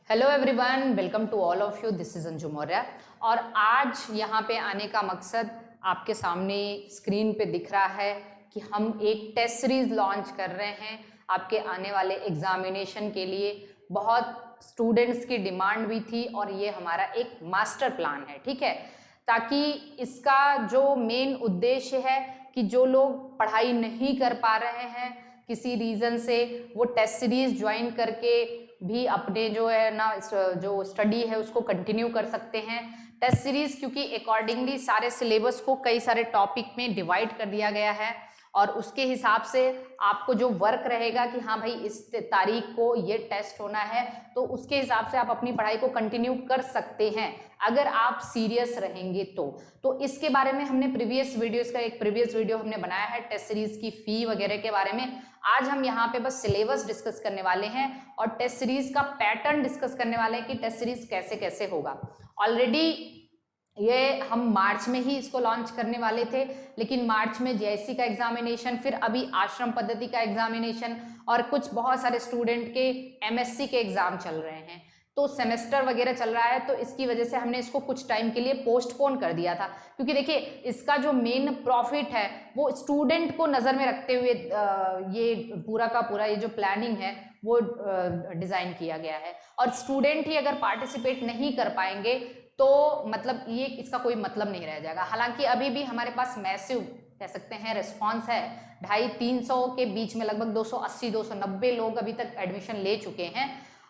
Hello everyone, welcome to all of you. This is Anju Maurya. और आज यहाँ पे आने का मकसद आपके सामने स्क्रीन पे दिख रहा है कि हम एक टेस्ट सीरीज लॉन्च कर रहे हैं आपके आने वाले एग्जामिनेशन के लिए। बहुत स्टूडेंट्स की डिमांड भी थी और ये हमारा एक मास्टर प्लान है, ठीक है। ताकि इसका जो मेन उद्देश्य है कि जो लोग पढ़ाई नहीं कर पा रहे हैं किसी रीज़न से, वो टेस्ट सीरीज ज्वाइन करके भी अपने जो है ना जो स्टडी है उसको कंटिन्यू कर सकते हैं। टेस्ट सीरीज क्योंकि अकॉर्डिंगली सारे सिलेबस को कई सारे टॉपिक में डिवाइड कर दिया गया है और उसके हिसाब से आपको जो वर्क रहेगा कि हाँ भाई इस तारीख को ये टेस्ट होना है, तो उसके हिसाब से आप अपनी पढ़ाई को कंटिन्यू कर सकते हैं अगर आप सीरियस रहेंगे तो इसके बारे में हमने प्रीवियस वीडियो हमने बनाया है टेस्ट सीरीज की फी वगैरह के बारे में। आज हम यहाँ पे बस सिलेबस डिस्कस करने वाले हैं और टेस्ट सीरीज का पैटर्न डिस्कस करने वाले हैं कि टेस्ट सीरीज कैसे कैसे होगा। ऑलरेडी ये हम मार्च में ही इसको लॉन्च करने वाले थे, लेकिन मार्च में जेएससी का एग्जामिनेशन, फिर अभी आश्रम पद्धति का एग्जामिनेशन और कुछ बहुत सारे स्टूडेंट के एमएससी के एग्जाम चल रहे हैं, तो सेमेस्टर वगैरह चल रहा है, तो इसकी वजह से हमने इसको कुछ टाइम के लिए पोस्टपोन कर दिया था। क्योंकि देखिए इसका जो मेन प्रॉफिट है वो स्टूडेंट को नज़र में रखते हुए ये पूरा का पूरा ये जो प्लानिंग है वो डिज़ाइन किया गया है। और स्टूडेंट ही अगर पार्टिसिपेट नहीं कर पाएंगे तो मतलब ये इसका कोई मतलब नहीं रह जाएगा। हालांकि अभी भी हमारे पास मैसिव कह सकते हैं रिस्पॉन्स है, 250-300 के बीच में लगभग 280-290 लोग अभी तक एडमिशन ले चुके हैं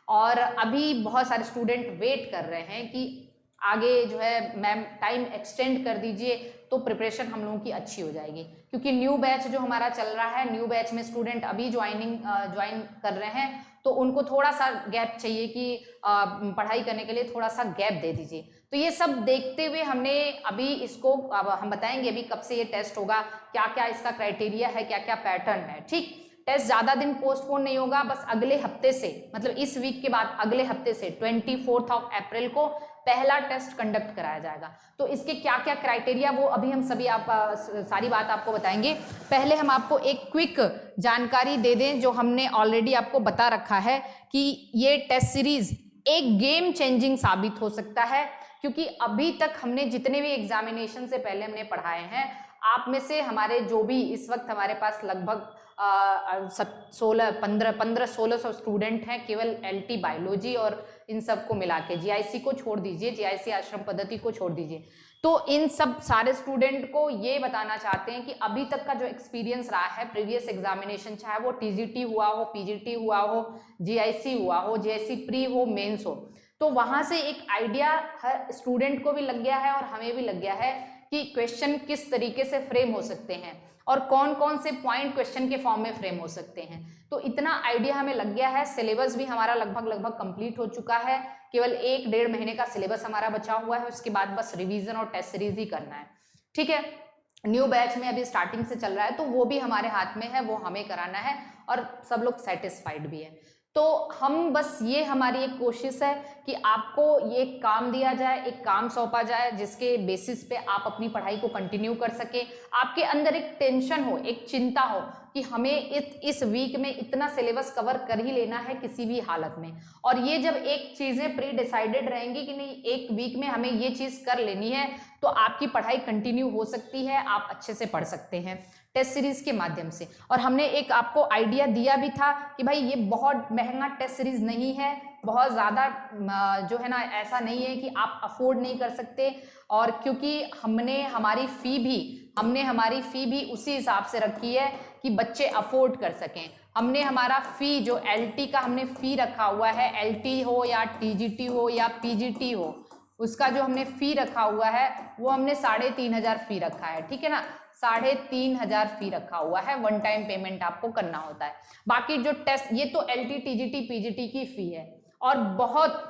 और अभी बहुत सारे स्टूडेंट वेट कर रहे हैं कि आगे जो है मैम टाइम एक्सटेंड कर दीजिए तो प्रिपरेशन हम लोगों की अच्छी हो जाएगी। क्योंकि न्यू बैच जो हमारा चल रहा है, न्यू बैच में स्टूडेंट अभी ज्वाइन कर रहे हैं, तो उनको थोड़ा सा गैप चाहिए कि पढ़ाई करने के लिए थोड़ा सा गैप दे दीजिए। तो ये सब देखते हुए हमने अभी इसको, अब हम बताएंगे अभी कब से ये टेस्ट होगा, क्या क्या इसका क्राइटेरिया है, क्या क्या पैटर्न है। ठीक, टेस्ट ज़्यादा दिन पोस्टपोन नहीं होगा, बस अगले हफ्ते से, मतलब इस वीक के बाद अगले हफ्ते से 24 अप्रैल को पहला टेस्ट कंडक्ट कराया जाएगा। तो इसके क्या क्या क्राइटेरिया वो अभी हम सभी सारी बात आपको बताएंगे। पहले हम आपको एक क्विक जानकारी दे दें जो हमने ऑलरेडी आपको बता रखा है कि ये टेस्ट सीरीज एक गेम चेंजिंग साबित हो सकता है। क्योंकि अभी तक हमने जितने भी एग्जामिनेशन से पहले हमने पढ़ाए हैं, आप में से हमारे जो भी इस वक्त हमारे पास लगभग 1500 स्टूडेंट हैं केवल एलटी बायोलॉजी और इन सब को मिला के, जीआईसी को छोड़ दीजिए, जीआईसी आश्रम पद्धति को छोड़ दीजिए। तो इन सब सारे स्टूडेंट को ये बताना चाहते हैं कि अभी तक का जो एक्सपीरियंस रहा है प्रीवियस एग्जामिनेशन, चाहे वो टीजीटी हुआ हो, पीजीटी हुआ हो, जीआईसी हुआ हो, जेएससी प्री हो, मेंस हो, तो वहां से एक आइडिया हर स्टूडेंट को भी लग गया है और हमें भी लग गया है कि क्वेश्चन किस तरीके से फ्रेम हो सकते हैं और कौन कौन से पॉइंट क्वेश्चन के फॉर्म में फ्रेम हो सकते हैं। तो इतना आइडिया हमें लग गया है। सिलेबस भी हमारा लगभग कंप्लीट हो चुका है, केवल 1-1.5 महीने का सिलेबस हमारा बचा हुआ है, उसके बाद बस रिवीजन और टेस्ट सीरीज ही करना है। ठीक है, न्यू बैच में अभी स्टार्टिंग से चल रहा है तो वो भी हमारे हाथ में है, वो हमें कराना है और सब लोग सेटिस्फाइड भी है। तो हम बस ये हमारी एक कोशिश है कि आपको ये काम दिया जाए, एक काम सौंपा जाए जिसके बेसिस पे आप अपनी पढ़ाई को कंटिन्यू कर सके। आपके अंदर एक टेंशन हो, एक चिंता हो कि हमें इस वीक में इतना सिलेबस कवर कर ही लेना है किसी भी हालत में। और ये जब एक चीज़ें प्री डिसाइडेड रहेंगी कि नहीं एक वीक में हमें ये चीज़ कर लेनी है, तो आपकी पढ़ाई कंटिन्यू हो सकती है, आप अच्छे से पढ़ सकते हैं टेस्ट सीरीज के माध्यम से। और हमने एक आपको आइडिया दिया भी था कि भाई ये बहुत महंगा टेस्ट सीरीज नहीं है, बहुत ज़्यादा जो है ना ऐसा नहीं है कि आप अफोर्ड नहीं कर सकते। और क्योंकि हमने हमारी फ़ी भी उसी हिसाब से रखी है कि बच्चे अफोर्ड कर सकें। हमने हमारा फ़ी जो एलटी का हमने फ़ी रखा हुआ है, एलटी हो या टीजीटी हो या पीजीटी हो, उसका जो हमने फ़ी रखा हुआ है वो हमने 3500 फ़ी रखा है। ठीक है ना, 3500 फ़ी रखा हुआ है, वन टाइम पेमेंट आपको करना होता है। बाकी जो टेस्ट, ये तो एलटी टीजीटी पीजीटी की फ़ी है और बहुत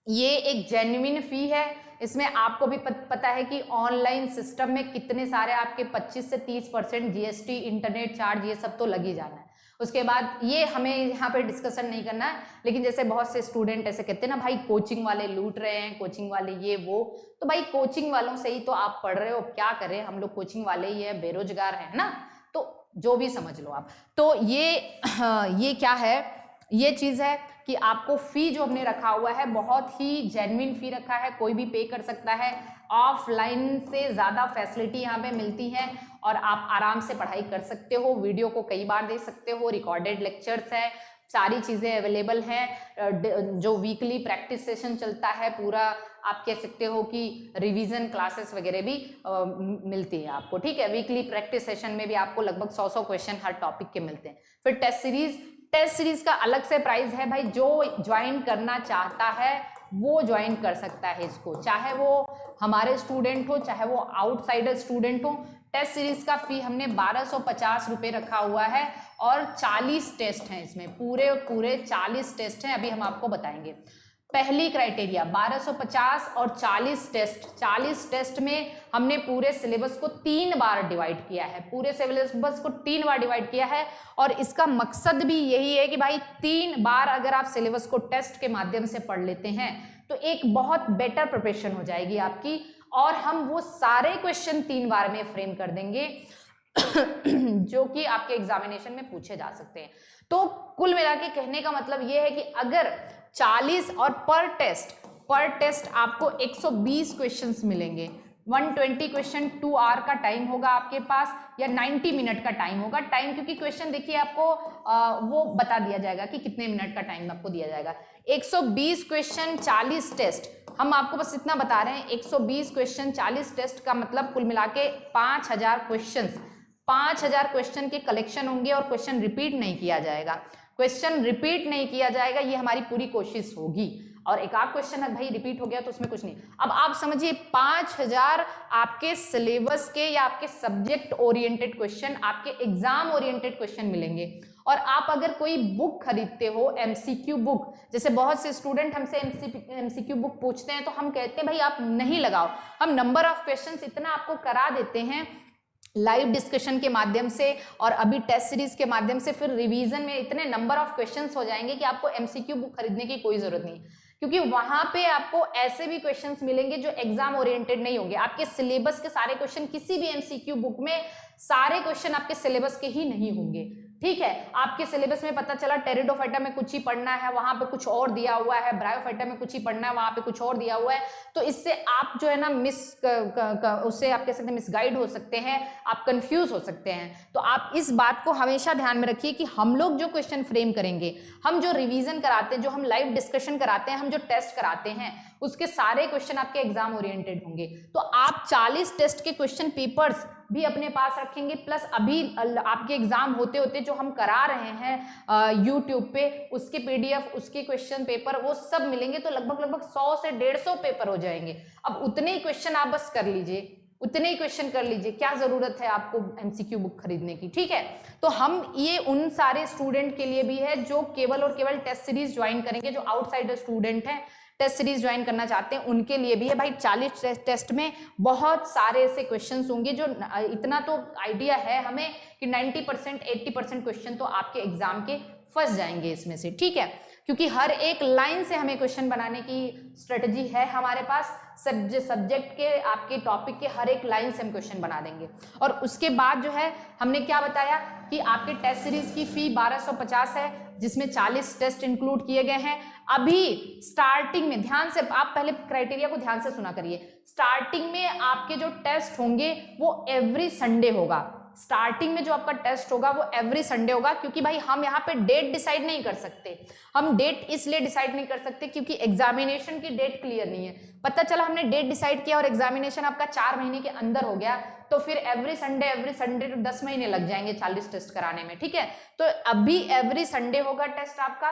ये एक जेन्युइन फ़ी है। इसमें आपको भी पता है कि ऑनलाइन सिस्टम में कितने सारे आपके 25 से 30% जीएसटी, इंटरनेट चार्ज, ये सब तो लग ही जाना है। उसके बाद ये हमें यहाँ पे डिस्कशन नहीं करना है, लेकिन जैसे बहुत से स्टूडेंट ऐसे कहते हैं ना, भाई कोचिंग वाले लूट रहे हैं, कोचिंग वाले ये वो, तो भाई कोचिंग वालों से ही तो आप पढ़ रहे हो, क्या करें, हम लोग कोचिंग वाले ही है, बेरोजगार है ना, तो जो भी समझ लो आप। तो ये क्या है, ये चीज है कि आपको फी जो हमने रखा हुआ है बहुत ही जेन्युइन फी रखा है, कोई भी पे कर सकता है। ऑफलाइन से ज्यादा फैसिलिटी यहाँ पे मिलती है और आप आराम से पढ़ाई कर सकते हो, वीडियो को कई बार देख सकते हो, रिकॉर्डेड लेक्चर्स है, सारी चीजें अवेलेबल हैं। जो वीकली प्रैक्टिस सेशन चलता है पूरा, आप कह सकते हो कि रिवीजन क्लासेस वगैरह भी मिलती है आपको, ठीक है। वीकली प्रैक्टिस सेशन में भी आपको लगभग 100 क्वेश्चन हर टॉपिक के मिलते हैं। फिर टेस्ट सीरीज का अलग से प्राइस है भाई, जो ज्वाइन करना चाहता है वो ज्वाइन कर सकता है इसको, चाहे वो हमारे स्टूडेंट हो चाहे वो आउटसाइडर स्टूडेंट हो। टेस्ट सीरीज का फी हमने 1250 रुपये रखा हुआ है और 40 टेस्ट हैं इसमें, पूरे 40 टेस्ट हैं, अभी हम आपको बताएंगे। पहली क्राइटेरिया 1250 और 40 टेस्ट में हमने पूरे सिलेबस को 3 बार डिवाइड किया है, पूरे सिलेबस को 3 बार डिवाइड किया है। और इसका मकसद भी यही है कि भाई 3 बार अगर आप सिलेबस को टेस्ट के माध्यम से पढ़ लेते हैं तो एक बहुत बेटर प्रिपरेशन हो जाएगी आपकी, और हम वो सारे क्वेश्चन 3 बार में फ्रेम कर देंगे जो कि आपके एग्जामिनेशन में पूछे जा सकते हैं। तो कुल मिला के कहने का मतलब ये है कि अगर 40 और पर टेस्ट आपको 120 क्वेश्चंस मिलेंगे, 120 क्वेश्चन 2 आवर का टाइम होगा आपके पास, या 90 मिनट का टाइम होगा। टाइम क्योंकि क्वेश्चन देखिए आपको वो बता दिया जाएगा कि कितने मिनट का टाइम आपको दिया जाएगा। 120 क्वेश्चन 40 टेस्ट, हम आपको बस इतना बता रहे हैं, 120 क्वेश्चन 40 टेस्ट का मतलब कुल मिला के 5000 क्वेश्चन के कलेक्शन होंगे और क्वेश्चन रिपीट नहीं किया जाएगा। ये हमारी पूरी कोशिश होगी। और एक आध क्वेश्चन है भाई रिपीट हो गया तो उसमें कुछ नहीं। अब आप समझिए 5000 आपके सिलेबस के या आपके सब्जेक्ट ओरिएंटेड क्वेश्चन, आपके एग्जाम ओरिएंटेड क्वेश्चन मिलेंगे। और आप अगर कोई बुक खरीदते हो, एमसीक्यू बुक, जैसे बहुत से स्टूडेंट हमसे एमसीक्यू बुक पूछते हैं तो हम कहते हैं भाई आप नहीं लगाओ, हम नंबर ऑफ क्वेश्चंस इतना आपको करा देते हैं लाइव डिस्कशन के माध्यम से और अभी टेस्ट सीरीज के माध्यम से, फिर रिवीजन में इतने नंबर ऑफ क्वेश्चंस हो जाएंगे कि आपको एमसीक्यू बुक खरीदने की कोई जरूरत नहीं, क्योंकि वहां पे आपको ऐसे भी क्वेश्चंस मिलेंगे जो एग्जाम ओरिएंटेड नहीं होंगे। आपके सिलेबस के सारे क्वेश्चन किसी भी एमसीक्यू बुक में, सारे क्वेश्चन आपके सिलेबस के ही नहीं होंगे, ठीक है। आपके सिलेबस में पता चला टेरिडोफाइटा में कुछ ही पढ़ना है, वहां पे कुछ और दिया हुआ है, ब्रायोफाइटा में कुछ ही पढ़ना है, वहां पे कुछ और दिया हुआ है, तो इससे आप जो है ना उससे आप कह सकते हैं मिसगाइड हो सकते हैं, आप कंफ्यूज हो सकते हैं। तो आप इस बात को हमेशा ध्यान में रखिए कि हम लोग जो क्वेश्चन फ्रेम करेंगे, हम जो रिवीजन कराते हैं, जो हम लाइव डिस्कशन कराते हैं, हम जो टेस्ट कराते हैं, उसके सारे क्वेश्चन आपके एग्जाम ओरिएंटेड होंगे। तो आप 40 टेस्ट के क्वेश्चन पेपर्स भी अपने पास रखेंगे, प्लस अभी आपके एग्जाम होते होते जो हम करा रहे हैं यूट्यूब पे, उसके पीडीएफ, उसके क्वेश्चन पेपर, वो सब मिलेंगे। तो लगभग 100 से 150 पेपर हो जाएंगे। अब उतने ही क्वेश्चन आप बस कर लीजिए, उतने ही क्वेश्चन कर लीजिए, क्या जरूरत है आपको एमसीक्यू बुक खरीदने की, ठीक है। तो हम ये उन सारे स्टूडेंट के लिए भी है जो केवल और केवल टेस्ट सीरीज ज्वाइन करेंगे, जो आउटसाइडर स्टूडेंट हैं, टेस्ट सीरीज ज्वाइन करना चाहते हैं, उनके लिए भी है भाई। 40 टेस्ट में बहुत सारे ऐसे क्वेश्चंस होंगे जो, इतना तो आइडिया है हमें कि 90% 80% क्वेश्चन तो आपके एग्जाम के फंस जाएंगे इसमें से, ठीक है। क्योंकि हर एक लाइन से हमें क्वेश्चन बनाने की स्ट्रेटजी है हमारे पास, सब्जेक्ट के, आपके टॉपिक के हर एक लाइन से हम क्वेश्चन बना देंगे। और उसके बाद जो है हमने क्या बताया कि आपके टेस्ट सीरीज की फी 1250 है, जिसमें 40 टेस्ट इंक्लूड किए गए हैं। अभी स्टार्टिंग में ध्यान से, आप पहले क्राइटेरिया को ध्यान से सुना करिए, स्टार्टिंग में आपके जो टेस्ट होंगे वो एवरी संडे होगा। स्टार्टिंग में जो आपका टेस्ट होगा वो एवरी संडे होगा, क्योंकि भाई हम यहाँ पे डेट डिसाइड नहीं कर सकते। हम डेट इसलिए डिसाइड नहीं कर सकते क्योंकि एग्जामिनेशन की डेट क्लियर नहीं है। पता चला हमने डेट डिसाइड किया और एग्जामिनेशन आपका 4 महीने के अंदर हो गया, तो फिर एवरी संडे तो 10 महीने लग जाएंगे 40 टेस्ट कराने में, ठीक है। तो अभी एवरी संडे होगा टेस्ट आपका,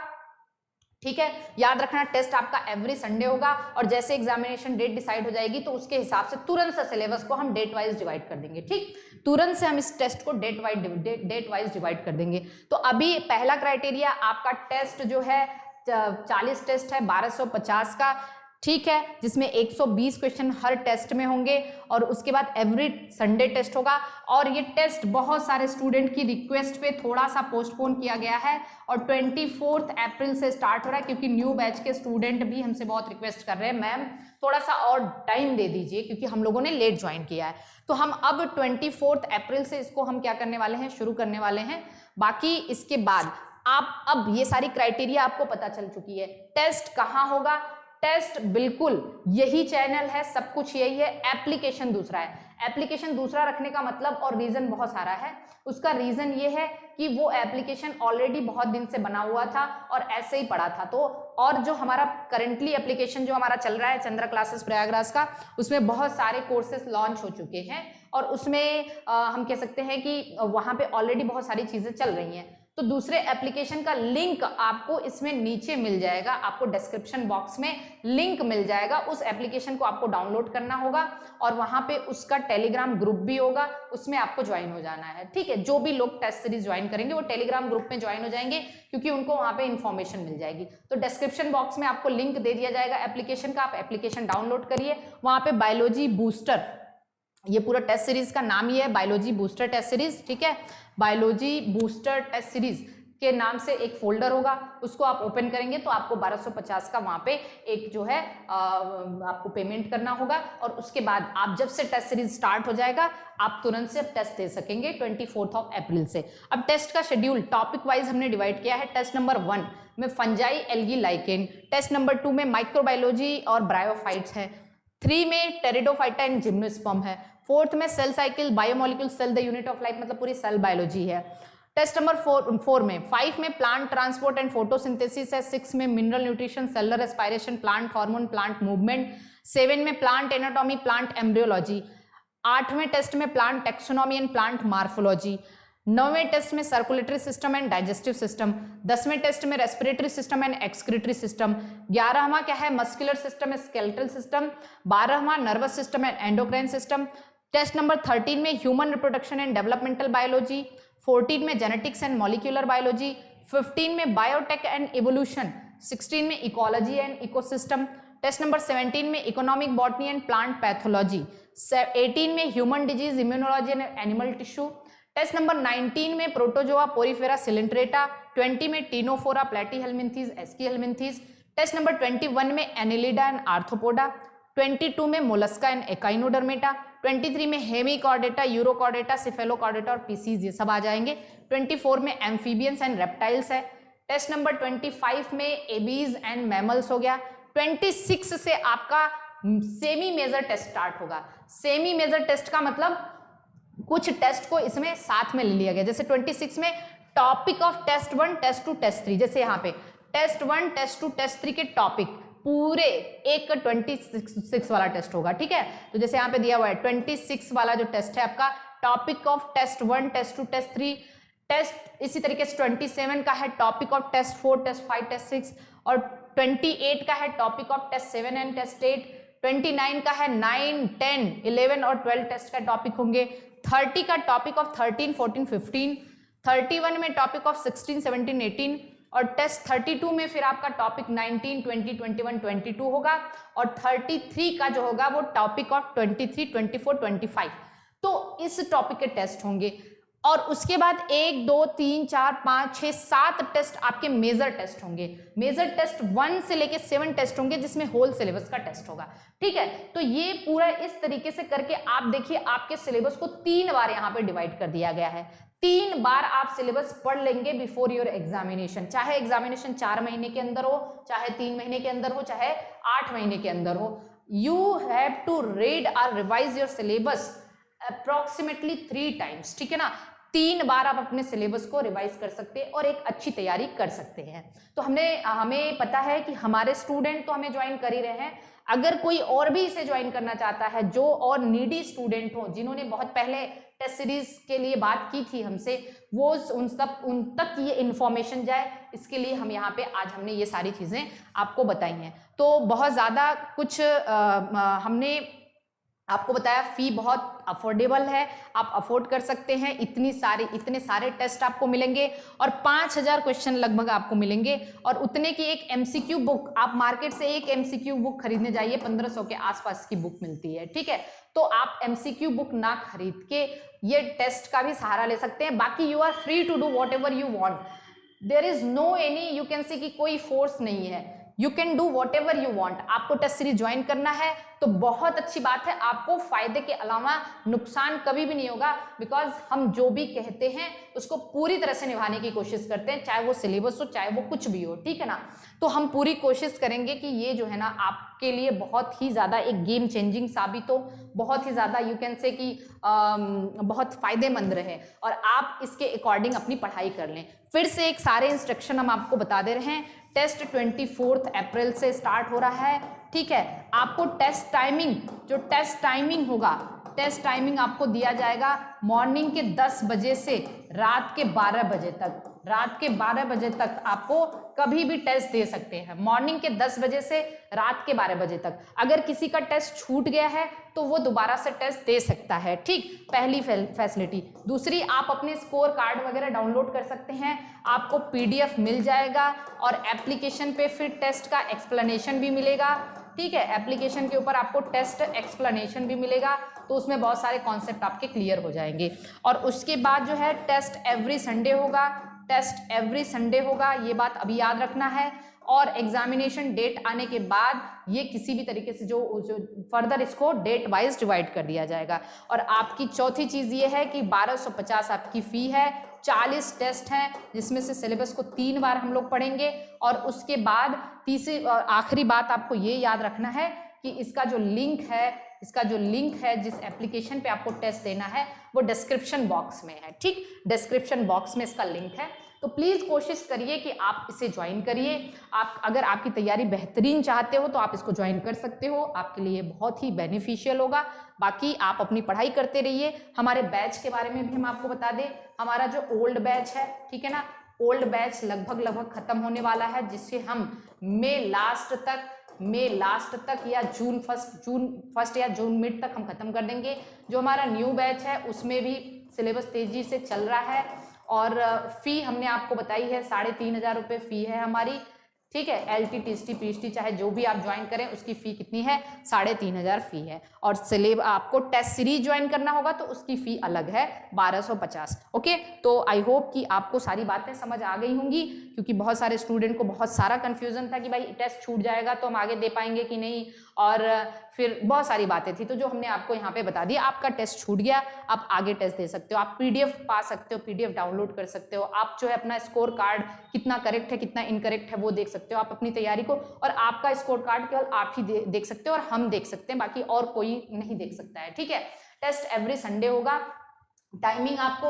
ठीक है। याद रखना टेस्ट आपका एवरी संडे होगा, और जैसे एग्जामिनेशन डेट डिसाइड हो जाएगी तो उसके हिसाब से तुरंत से सिलेबस को हम डेट वाइज डिवाइड कर देंगे, ठीक। तुरंत से हम इस टेस्ट को डेट वाइज डिवाइड कर देंगे। तो अभी पहला क्राइटेरिया आपका टेस्ट जो है 40 टेस्ट है 1250 का, ठीक है, जिसमें 120 क्वेश्चन हर टेस्ट में होंगे, और उसके बाद एवरी संडे टेस्ट होगा। और ये टेस्ट बहुत सारे स्टूडेंट की रिक्वेस्ट पे थोड़ा सा पोस्टपोन किया गया है और 24 अप्रैल से स्टार्ट हो रहा है, क्योंकि न्यू बैच के स्टूडेंट भी हमसे बहुत रिक्वेस्ट कर रहे हैं, मैम थोड़ा सा और टाइम दे दीजिए, क्योंकि हम लोगों ने लेट ज्वाइन किया है। तो हम अब 24 अप्रैल से इसको हम क्या करने वाले हैं, शुरू करने वाले हैं। बाकी इसके बाद आप अब ये सारी क्राइटेरिया आपको पता चल चुकी है। टेस्ट कहाँ होगा? टेस्ट बिल्कुल यही चैनल है, सब कुछ यही है, एप्लीकेशन दूसरा है। एप्लीकेशन दूसरा रखने का मतलब और रीजन बहुत सारा है। उसका रीजन ये है कि वो एप्लीकेशन ऑलरेडी बहुत दिन से बना हुआ था और ऐसे ही पड़ा था। तो और जो हमारा करंटली एप्लीकेशन जो हमारा चल रहा है चंद्रा क्लासेस प्रयागराज का, उसमें बहुत सारे कोर्सेस लॉन्च हो चुके हैं और उसमें हम कह सकते हैं कि वहां पे ऑलरेडी बहुत सारी चीजें चल रही हैं। तो दूसरे एप्लीकेशन का लिंक आपको इसमें नीचे मिल जाएगा, आपको डिस्क्रिप्शन बॉक्स में लिंक मिल जाएगा। उस एप्लीकेशन को आपको डाउनलोड करना होगा और वहां पे उसका टेलीग्राम ग्रुप भी होगा, उसमें आपको ज्वाइन हो जाना है। ठीक है, जो भी लोग टेस्ट सीरीज ज्वाइन करेंगे वो टेलीग्राम ग्रुप में ज्वाइन हो जाएंगे, क्योंकि उनको वहां पे इंफॉर्मेशन मिल जाएगी। तो डिस्क्रिप्शन बॉक्स में आपको लिंक दे दिया जाएगा एप्लीकेशन का, आप एप्लीकेशन डाउनलोड करिए। वहां पे बायोलॉजी बूस्टर, ये पूरा टेस्ट सीरीज का नाम ही है बायोलॉजी बूस्टर टेस्ट सीरीज। ठीक है, बायोलॉजी बूस्टर टेस्ट सीरीज के नाम से एक फोल्डर होगा, उसको आप ओपन करेंगे तो आपको 1250 का वहां पे एक जो है आपको पेमेंट करना होगा। और उसके बाद आप जब से टेस्ट सीरीज स्टार्ट हो जाएगा आप तुरंत से टेस्ट दे सकेंगे 24 अप्रैल से। अब टेस्ट का शेड्यूल टॉपिक वाइज हमने डिवाइड किया है। टेस्ट नंबर 1 में fungi algae lichen, test number 2 में माइक्रोबायोलॉजी और ब्रायोफाइट्स है, 3 में टेरिडोफाइटा एंड जिम्नोस्पर्म है, 4th में cell cycle biomolecule cell the unit of life, मतलब पूरी सेल बायोलॉजी है। टेस्ट नंबर 4 में 5 में प्लांट ट्रांसपोर्ट एंड फोटोसिंथेसिस है, 6 में mineral nutrition cellular respiration plant hormone plant movement, 7 में प्लांट एनाटॉमी प्लांट एम्ब्रियोलॉजी, 8वें टेस्ट में plant taxonomy and plant morphology, 9वें टेस्ट में circulatory system and digestive system, 10वें टेस्ट में respiratory system and excretory system, 11वां क्या है muscular system and skeletal system, 12वां nervous system and endocrine system. Test number 13 में human reproduction and developmental biology, 14 में जेनेटिक्स एंड मॉलिक्यूलर बायोलॉजी, 15 में biotech and evolution, 16 में ecology and ecosystem, test number 17 में economic botany and plant pathology, 18 में human disease immunology and animal tissue, test number 19 में protozoa porifera coelenterata, 20 में ctenophora platyhelminthes aschelminthes, test number 21 में Annelida and arthropoda, 22 में Mollusca and echinodermata, 23 में Hemichordata urochordata cephalochordata और PCs ये सब आ जाएंगे, 24 में एम्फीबियंस एंड रेप्टाइल्स है, टेस्ट नंबर 25 में एबीज एंड मैमल्स हो गया, 26 से आपका सेमी मेजर टेस्ट स्टार्ट होगा। सेमी मेजर टेस्ट का मतलब कुछ टेस्ट को इसमें साथ में ले लिया गया, जैसे 26 में topic of test 1 test 2 test 3, जैसे यहाँ पे टेस्ट 1 टेस्ट 2 टेस्ट 3 के टॉपिक पूरे एक 26 वाला टेस्ट होगा। ठीक है, तो जैसे यहाँ पे दिया हुआ है 26 वाला जो टेस्ट है आपका topic of test 1 test 2 test 3 test, इसी तरीके से 27 का है topic of test 4 test 5 test 6 और 28 का है topic of test 7 and test 8, 29 का है 9 10 11 और 12 टेस्ट का टॉपिक होंगे, 30 का टॉपिक ऑफ 13 14 15, 31 में टॉपिक ऑफ 16 17 18 और टेस्ट 32 में फिर आपका टॉपिक 19 20 21 22 होगा और 33 का जो होगा वो टॉपिक ऑफ 23 24 25। तो इस टॉपिक के टेस्ट होंगे और उसके बाद 1 2 3 4 5 6 7 टेस्ट आपके मेजर टेस्ट होंगे। मेजर टेस्ट 1 से लेके 7 टेस्ट होंगे जिसमें होल सिलेबस का टेस्ट होगा। ठीक है, तो ये पूरा इस तरीके से करके आप देखिए आपके सिलेबस को 3 बार यहाँ पे डिवाइड कर दिया गया है। 3 बार आप सिलेबस पढ़ लेंगे बिफोर योर एग्जामिनेशन, चाहे एग्जामिनेशन 4 महीने के अंदर हो, चाहे 3 महीने के अंदर हो, चाहे 8 महीने के अंदर हो। यू हैव टू रीड और revise your syllabus approximately 3 times. ठीक है ना, 3 बार आप अपने सिलेबस को रिवाइज कर सकते हैं और एक अच्छी तैयारी कर सकते हैं। तो हमें पता है कि हमारे स्टूडेंट तो हमें ज्वाइन कर ही रहे हैं, अगर कोई और भी इसे ज्वाइन करना चाहता है जो और नीडी स्टूडेंट हो, जिन्होंने बहुत पहले टेस्ट सीरीज के लिए बात की थी हमसे, वो उन तक ये इन्फॉर्मेशन जाए, इसके लिए हम यहाँ पे आज हमने ये सारी चीज़ें आपको बताई हैं। तो बहुत ज़्यादा कुछ हमने आपको बताया, फी बहुत अफोर्डेबल है, आप अफोर्ड कर सकते हैं। इतने सारे टेस्ट आपको मिलेंगे और 5000 क्वेश्चन लगभग आपको मिलेंगे और उतने की एक एमसीक्यू बुक, आप मार्केट से एक एमसीक्यू बुक खरीदने जाइए 1500 के आसपास की बुक मिलती है। ठीक है, तो आप एमसीक्यू बुक ना खरीद के ये टेस्ट का भी सहारा ले सकते हैं। बाकी you are free to do whatever you want, there is no any, you can say कि कोई फोर्स नहीं है you can do whatever you want. आपको टेस्ट सीरीज ज्वाइन करना है तो बहुत अच्छी बात है, आपको फायदे के अलावा नुकसान कभी भी नहीं होगा, बिकॉज हम जो भी कहते हैं उसको पूरी तरह से निभाने की कोशिश करते हैं, चाहे वो सिलेबस हो चाहे वो कुछ भी हो, ठीक है ना। तो हम पूरी कोशिश करेंगे कि ये जो है ना आपके लिए बहुत ही ज़्यादा एक गेम चेंजिंग साबित हो, बहुत ही ज़्यादा यू कैन से कि बहुत फायदेमंद रहे और आप इसके अकॉर्डिंग अपनी पढ़ाई कर लें। फिर से एक सारे इंस्ट्रक्शन हम आपको बता दे रहे हैं। टेस्ट 24 अप्रैल से स्टार्ट हो रहा है, ठीक है। आपको टेस्ट टाइमिंग, जो टेस्ट टाइमिंग होगा, टेस्ट टाइमिंग आपको दिया जाएगा मॉर्निंग के 10 बजे से रात के 12 बजे तक। रात के 12 बजे तक आपको कभी भी टेस्ट दे सकते हैं, मॉर्निंग के 10 बजे से रात के 12 बजे तक। अगर किसी का टेस्ट छूट गया है तो वो दोबारा से टेस्ट दे सकता है, ठीक, पहली फैसिलिटी। दूसरी, आप अपने स्कोर कार्ड वगैरह डाउनलोड कर सकते हैं, आपको PDF मिल जाएगा और एप्लीकेशन पे फिर टेस्ट का एक्सप्लेनेशन भी मिलेगा, ठीक है। एप्लीकेशन के ऊपर आपको टेस्ट एक्सप्लेनेशन भी मिलेगा, तो उसमें बहुत सारे कॉन्सेप्ट आपके क्लियर हो जाएंगे। और उसके बाद जो है टेस्ट एवरी संडे होगा, टेस्ट एवरी संडे होगा, ये बात अभी याद रखना है। और एग्जामिनेशन डेट आने के बाद ये किसी भी तरीके से जो फर्दर इसको डेट वाइज डिवाइड कर दिया जाएगा। और आपकी चौथी चीज़ ये है कि 1250 आपकी फ़ी है, 40 टेस्ट हैं जिसमें से सिलेबस को 3 बार हम लोग पढ़ेंगे। और उसके बाद तीसरी और आखिरी बात आपको ये याद रखना है कि इसका जो लिंक है जिस एप्लीकेशन पे आपको टेस्ट देना है वो डिस्क्रिप्शन बॉक्स में है, ठीक, डिस्क्रिप्शन बॉक्स में इसका लिंक है। तो प्लीज़ कोशिश करिए कि आप इसे ज्वाइन करिए। आप अगर आपकी तैयारी बेहतरीन चाहते हो तो आप इसको ज्वाइन कर सकते हो, आपके लिए बहुत ही बेनिफिशियल होगा। बाकी आप अपनी पढ़ाई करते रहिए। हमारे बैच के बारे में भी हम आपको बता दें, हमारा जो ओल्ड बैच है, ठीक है ना, ओल्ड बैच लगभग खत्म होने वाला है, जिससे हम मई लास्ट तक या जून फर्स्ट या जून मिड तक हम खत्म कर देंगे। जो हमारा न्यू बैच है उसमें भी सिलेबस तेजी से चल रहा है और फी हमने आपको बताई है 3500 रुपये फी है हमारी, ठीक है। LT TST PST चाहे जो भी आप ज्वाइन करें उसकी फ़ी कितनी है, 3500 फ़ी है। और सिलेब आपको टेस्ट सीरीज ज्वाइन करना होगा तो उसकी फ़ी अलग है 1250। ओके, तो आई होप कि आपको सारी बातें समझ आ गई होंगी, क्योंकि बहुत सारे स्टूडेंट को बहुत सारा कन्फ्यूज़न था कि भाई टेस्ट छूट जाएगा तो हम आगे दे पाएंगे कि नहीं, और फिर बहुत सारी बातें थी। तो जो हमने आपको यहाँ पे बता दिया, आपका टेस्ट छूट गया, आप आगे टेस्ट दे सकते हो, आप PDF पा सकते हो, PDF डाउनलोड कर सकते हो, आप जो है अपना स्कोर कार्ड कितना करेक्ट है कितना इनकरेक्ट है वो देख सकते हो, आप अपनी तैयारी को, और आपका स्कोर कार्ड केवल आप ही देख सकते हो और हम देख सकते हैं, बाकी और कोई नहीं देख सकता है, ठीक है। टेस्ट एवरी संडे होगा। टाइमिंग आपको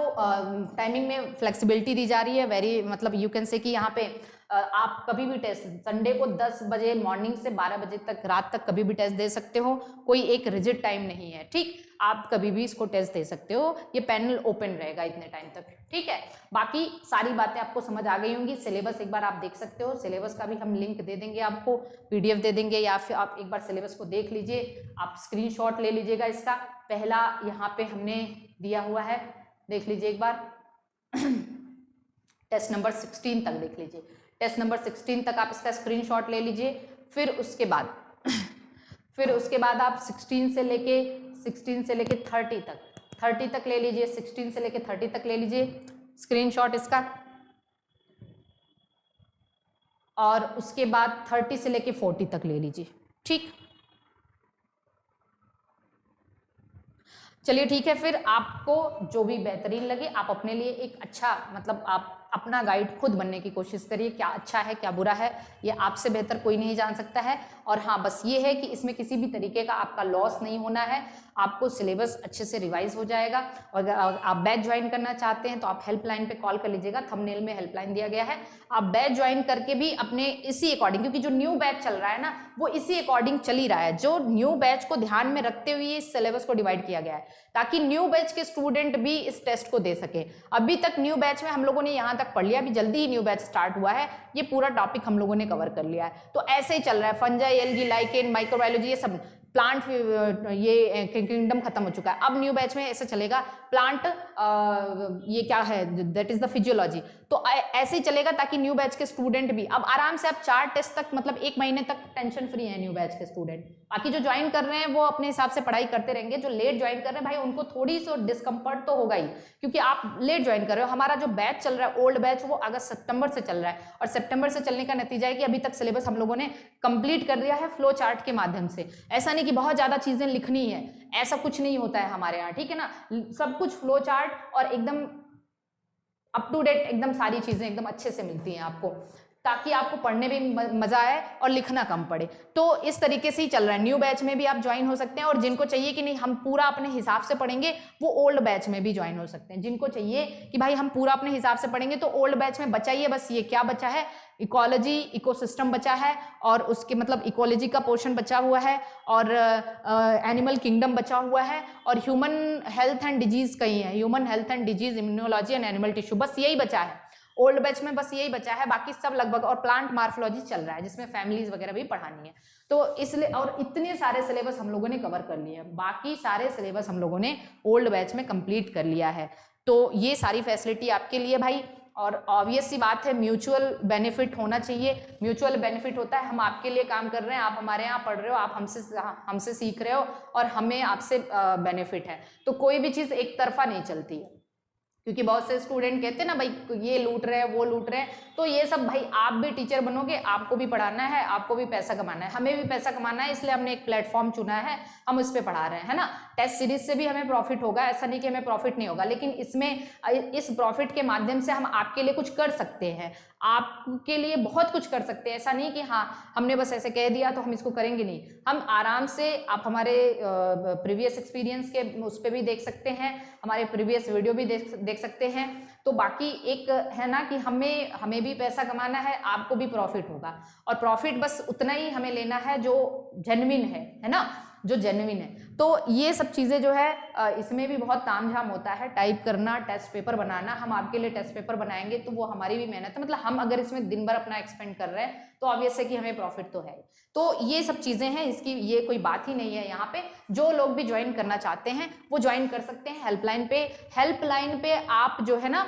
टाइमिंग में फ्लेक्सिबिलिटी दी जा रही है, वेरी मतलब यू कैन से कि यहाँ पे आप कभी भी टेस्ट संडे को 10 बजे मॉर्निंग से 12 बजे तक रात तक कभी भी टेस्ट दे सकते हो, कोई एक रिजिड टाइम नहीं है, ठीक, आप कभी भी इसको टेस्ट दे सकते हो, ये पैनल ओपन रहेगा इतने टाइम तक, ठीक है। बाकी सारी बातें आपको समझ आ गई होंगी। सिलेबस एक बार आप देख सकते हो, सिलेबस का भी हम लिंक दे देंगे आपको, PDF दे देंगे, या फिर आप एक बार सिलेबस को देख लीजिए, आप स्क्रीनशॉट ले लीजिएगा इसका। पहला यहाँ पे हमने दिया हुआ है, देख लीजिए एक बार टेस्ट नंबर 16 तक देख लीजिए, टेस्ट नंबर 16 तक आप इसका स्क्रीनशॉट ले लीजिए। फिर उसके बाद आप 16 से लेके 30 तक ले लीजिए, 16 से लेके 30 तक ले लीजिए स्क्रीनशॉट इसका। और उसके बाद 30 से लेके 40 तक ले लीजिए, ठीक। चलिए ठीक है, फिर आपको जो भी बेहतरीन लगे आप अपने लिए एक अच्छा मतलब आप अपना गाइड खुद बनने की कोशिश करिए, क्या अच्छा है क्या बुरा है ये आपसे बेहतर कोई नहीं जान सकता है। और हाँ, बस ये है कि इसमें किसी भी तरीके का आपका लॉस नहीं होना है, आपको सिलेबस अच्छे से रिवाइज हो जाएगा। और अगर आप बैच ज्वाइन करना चाहते हैं तो आप हेल्पलाइन पे कॉल कर लीजिएगा, थंबनेल में हेल्पलाइन दिया गया है। आप बैच ज्वाइन करके भी अपने इसी अकॉर्डिंग, क्योंकि जो न्यू बैच चल रहा है ना वो इसी अकॉर्डिंग चल ही रहा है, जो न्यू बैच को ध्यान में रखते हुए इस सिलेबस को डिवाइड किया गया है ताकि न्यू बैच के स्टूडेंट भी इस टेस्ट को दे सके। अभी तक न्यू बैच में हम लोगों ने यहाँ तक पढ़ लिया, अभी जल्दी ही न्यू बैच स्टार्ट हुआ है, ये पूरा टॉपिक हम लोगों ने कवर कर लिया है। तो ऐसे ही चल रहा है, फंजाई, एल्गी, लाइकेन, माइक्रोबायोलॉजी, ये सब प्लांट, ये किंगडम खत्म हो चुका है। अब न्यू बैच में ऐसे चलेगा प्लांट ये क्या है, दैट इज द फिजियोलॉजी। तो ऐसे ही चलेगा ताकि न्यू बैच के स्टूडेंट भी अब आराम से आप 4 टेस्ट तक मतलब 1 महीने तक टेंशन फ्री है न्यू बैच के स्टूडेंट। बाकी जो ज्वाइन कर रहे हैं वो अपने हिसाब से पढ़ाई करते रहेंगे, जो लेट ज्वाइन कर रहे हैं भाई उनको थोड़ी सी डिस्कम्फर्ट तो होगा ही, क्योंकि आप लेट ज्वाइन कर रहे हो। हमारा जो बैच चल रहा है ओल्ड बैच वो अगस्त सितंबर से चल रहा है, और सितंबर से चलने का नतीजा है कि अभी तक सिलेबस हम लोगों ने कंप्लीट कर दिया है फ्लो चार्ट के माध्यम से। ऐसा नहीं कि बहुत ज्यादा चीजें लिखनी है, ऐसा कुछ नहीं होता है हमारे यहाँ, ठीक है ना। सब कुछ फ्लो चार्ट और एकदम अप टू डेट एकदम सारी चीजें एकदम अच्छे से मिलती हैं आपको, ताकि आपको पढ़ने में मजा आए और लिखना कम पड़े। तो इस तरीके से ही चल रहा है। न्यू बैच में भी आप ज्वाइन हो सकते हैं, और जिनको चाहिए कि नहीं हम पूरा अपने हिसाब से पढ़ेंगे वो ओल्ड बैच में भी ज्वाइन हो सकते हैं। जिनको चाहिए कि भाई हम पूरा अपने हिसाब से पढ़ेंगे तो ओल्ड बैच में बचा ही है बस ये क्या बचा है, इकोलॉजी इकोसिस्टम बचा है, और उसके मतलब इकोलॉजी का पोर्शन बचा हुआ है, और एनिमल किंगडम बचा हुआ है, और ह्यूमन हेल्थ एंड डिजीज कहीं है, human health and disease, immunology and animal tissue, बस यही बचा है ओल्ड बैच में, बस यही बचा है। बाकी सब लगभग, और प्लांट मार्फोलॉजी चल रहा है जिसमें फैमिलीज वगैरह भी पढ़ानी है। तो इसलिए, और इतने सारे सिलेबस हम लोगों ने कवर कर लिए हैं, बाकी सारे सिलेबस हम लोगों ने ओल्ड बैच में कंप्लीट कर लिया है। तो ये सारी फैसिलिटी आपके लिए भाई, और ऑब्वियस सी बात है म्यूचुअल बेनिफिट होना चाहिए। म्यूचुअल बेनिफिट होता है हम आपके लिए काम कर रहे हैं, आप हमारे यहाँ पढ़ रहे हो, आप हमसे सीख रहे हो, और हमें आपसे बेनिफिट है। तो कोई भी चीज़ एक तरफा नहीं चलती है, क्योंकि बहुत से स्टूडेंट कहते हैं ना भाई ये लूट रहे हैं वो लूट रहे हैं, तो ये सब भाई आप भी टीचर बनोगे, आपको भी पढ़ाना है, आपको भी पैसा कमाना है, हमें भी पैसा कमाना है, इसलिए हमने एक प्लेटफॉर्म चुना है, हम उस पर पढ़ा रहे हैं, है ना। टेस्ट सीरीज से भी हमें प्रॉफिट होगा, ऐसा नहीं कि हमें प्रॉफिट नहीं होगा, लेकिन इसमें इस प्रॉफिट के माध्यम से हम आपके लिए कुछ कर सकते हैं, आपके लिए बहुत कुछ कर सकते हैं। ऐसा नहीं कि हाँ हमने बस ऐसे कह दिया तो हम इसको करेंगे नहीं, हम आराम से, आप हमारे प्रीवियस एक्सपीरियंस के उस पर भी देख सकते हैं, हमारे प्रीवियस वीडियो भी देख सकते हैं। तो बाकी एक है ना कि हमें भी पैसा कमाना है, आपको भी प्रॉफिट होगा, और प्रॉफिट बस उतना ही हमें लेना है जो जेन्युइन है ना, जो जेन्युइन है। तो ये सब चीज़ें जो है इसमें भी बहुत तामझाम होता है, टाइप करना, टेस्ट पेपर बनाना। हम आपके लिए टेस्ट पेपर बनाएंगे तो वो हमारी भी मेहनत है, मतलब हम अगर इसमें दिन भर अपना एक्सपेंड कर रहे हैं तो ऑब्वियस है कि हमें प्रॉफिट तो है। तो ये सब चीज़ें हैं, इसकी ये कोई बात ही नहीं है। यहाँ पे जो लोग भी ज्वाइन करना चाहते हैं वो ज्वाइन कर सकते हैं हेल्पलाइन पे आप जो है ना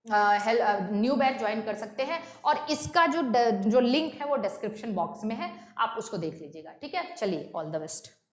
न्यू बैच ज्वाइन कर सकते हैं, और इसका जो लिंक है वो डिस्क्रिप्शन बॉक्स में है, आप उसको देख लीजिएगा, ठीक है। चलिए, ऑल द बेस्ट।